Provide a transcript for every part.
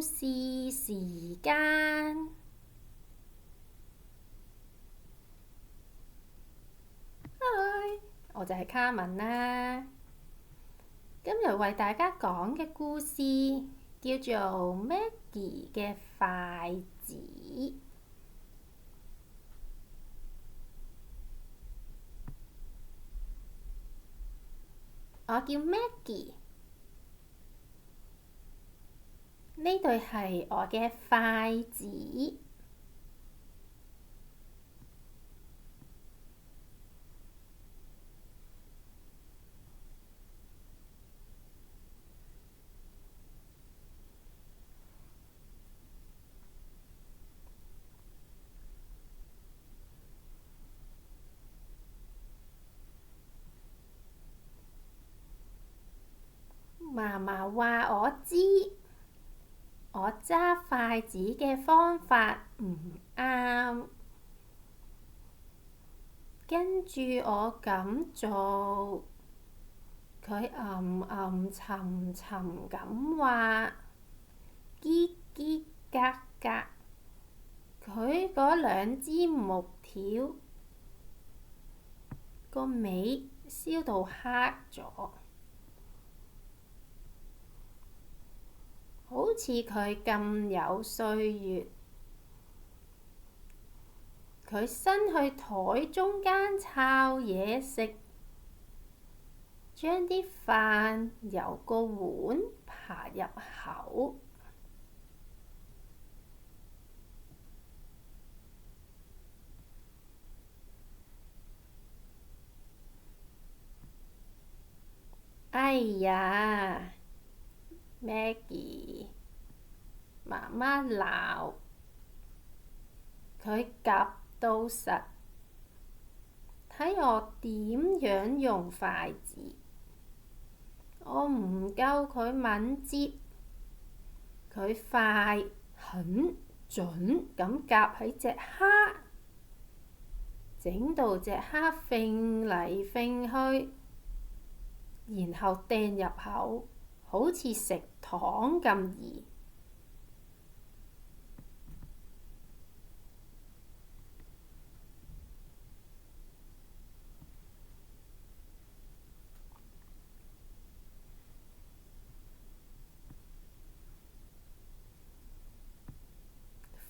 事時間。嗨，我就係卡文啦。今日為大家講嘅故事叫做 Maggie 嘅筷子。我叫 Maggie，呢對係我嘅筷子。嫲嫲話我知，我揸筷子嘅方法唔啱，跟住我咁做，佢沉沉咁話，結結格格，佢嗰兩支木條個尾燒到黑咗。好似佢咁有歲月，佢伸去枱中間摷嘢食，將啲飯由個碗爬入口。哎呀，Maggie，媽媽鬧佢夾到實，睇我點樣用筷子。我唔夠佢敏捷，佢快很準咁夾喺隻蝦，整到隻蝦揈嚟揈去，然後掟入口，好似食糖咁易。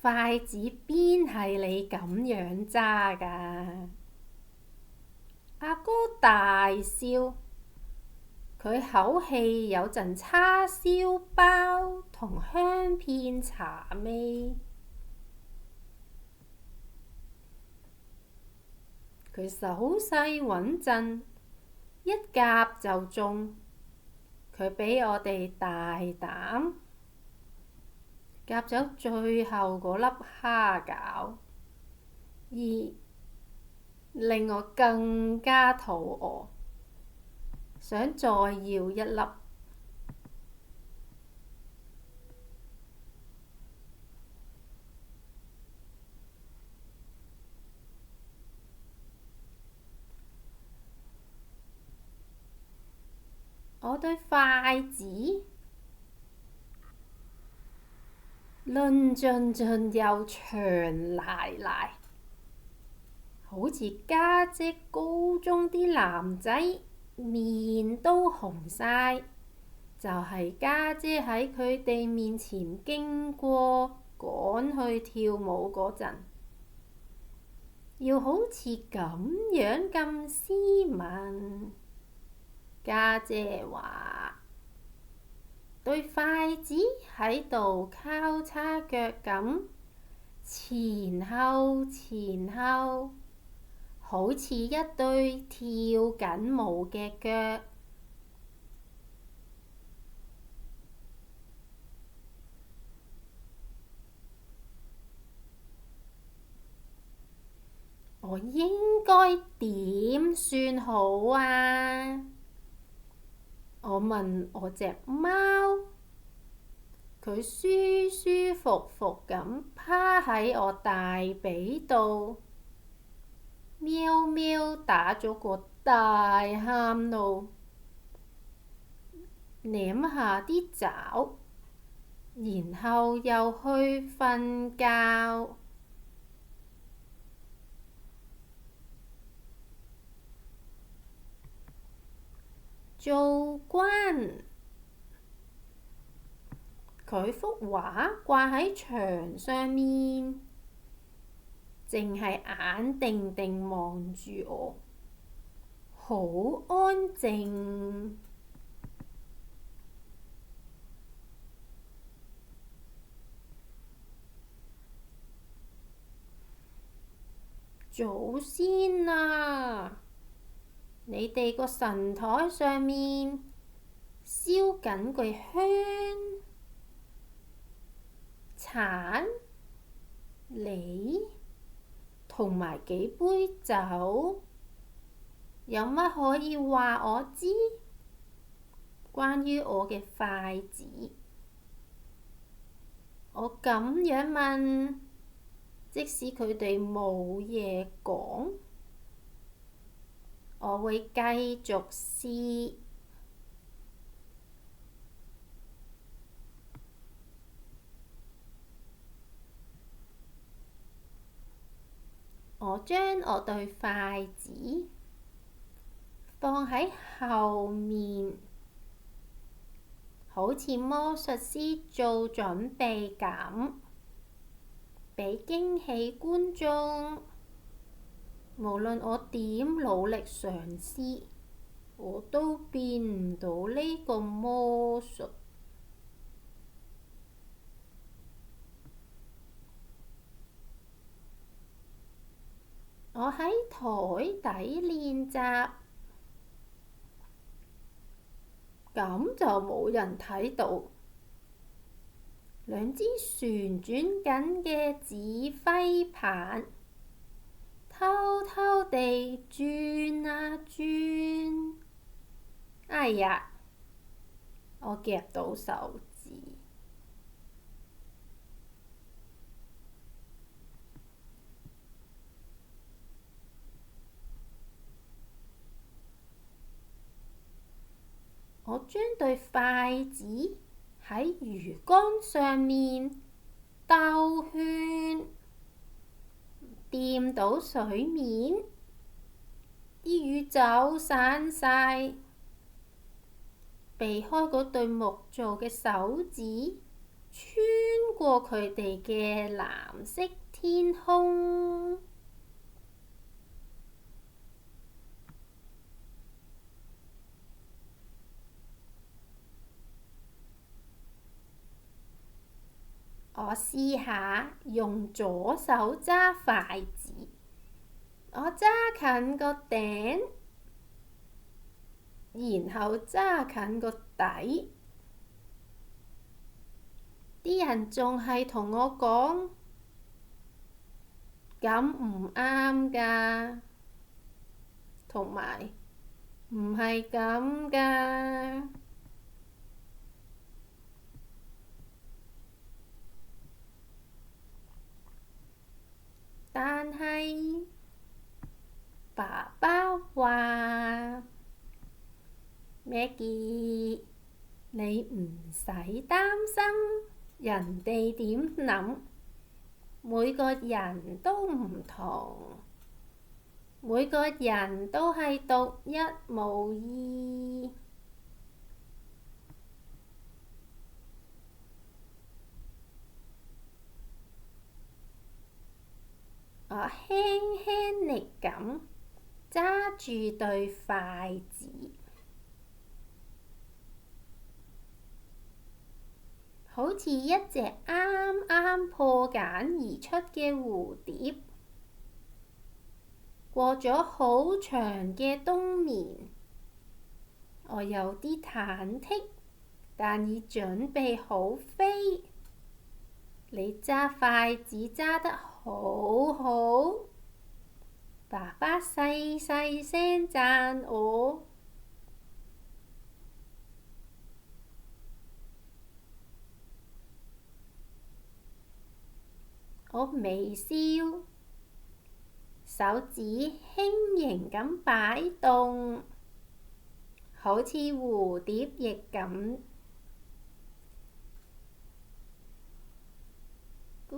筷子邊係你咁樣揸㗎？阿哥大笑，佢口氣有陣叉燒包同香片茶味。佢手勢穩陣，一夾就中。佢比我哋大膽，夾走最後嗰粒蝦餃，而令我更加肚餓，想再要一粒。我對筷子論盡盡又長賴賴，好似家姐高中啲男仔面都紅晒，就係家姐喺佢哋面前經過趕去跳舞嗰陣，要好似咁樣咁斯文。家姐話對筷子喺度交叉腳咁前後前後，好似一對跳緊舞嘅腳。我應該點算好啊？我問我隻貓，佢舒舒服服咁趴喺我大髀度，喵喵打咗個大喊路，舐下啲爪，然後又去瞓覺。做軍，佢幅畫掛喺牆上面，淨係眼定定望住我，好安靜。祖先啊，你哋個神台上面燒緊句香、橙、梨同埋幾杯酒，有乜可以話我知？關於我嘅筷子，我咁樣問，即使佢哋冇嘢講，我會繼續試。我將我對筷子放喺後面，好似魔術師做準備咁，俾驚喜觀眾。無論我點努力嘗試，我都變唔到呢個魔術。我喺枱底練習，咁就冇人睇到。兩支旋轉緊嘅指揮棒，偷偷地轉啊轉。哎呀，我夾到手指。我將對筷子喺魚缸上面兜圈，掂到水面，啲魚走散晒，避開嗰對木做嘅手指，穿過佢哋嘅藍色天空。我試下用左手揸筷子，我揸近個頂，然後揸近個底。啲人仲係同我講，咁唔啱㗎，同埋唔係咁㗎。但係爸爸話，Maggie，你唔使擔心人哋點諗，每個人都唔同，每個人都係獨一無二。我輕輕力咁揸住對筷子，好似一隻啱啱破繭而出嘅蝴蝶。過咗好長嘅冬眠，我有啲忐忑，但已準備好飛。你揸筷子揸得好好，爸爸細細聲讚我。我微笑，手指輕盈咁擺動，好似蝴蝶翼咁。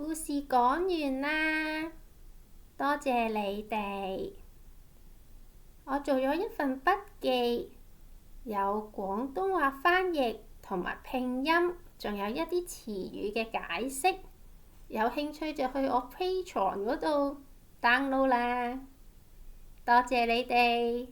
故事講完啦，多謝你哋。我做咗一份筆記，有廣東話翻譯同埋拼音，仲有一啲詞語嘅解釋。有興趣就去我 Patreon 嗰度 download 啦。多謝你哋。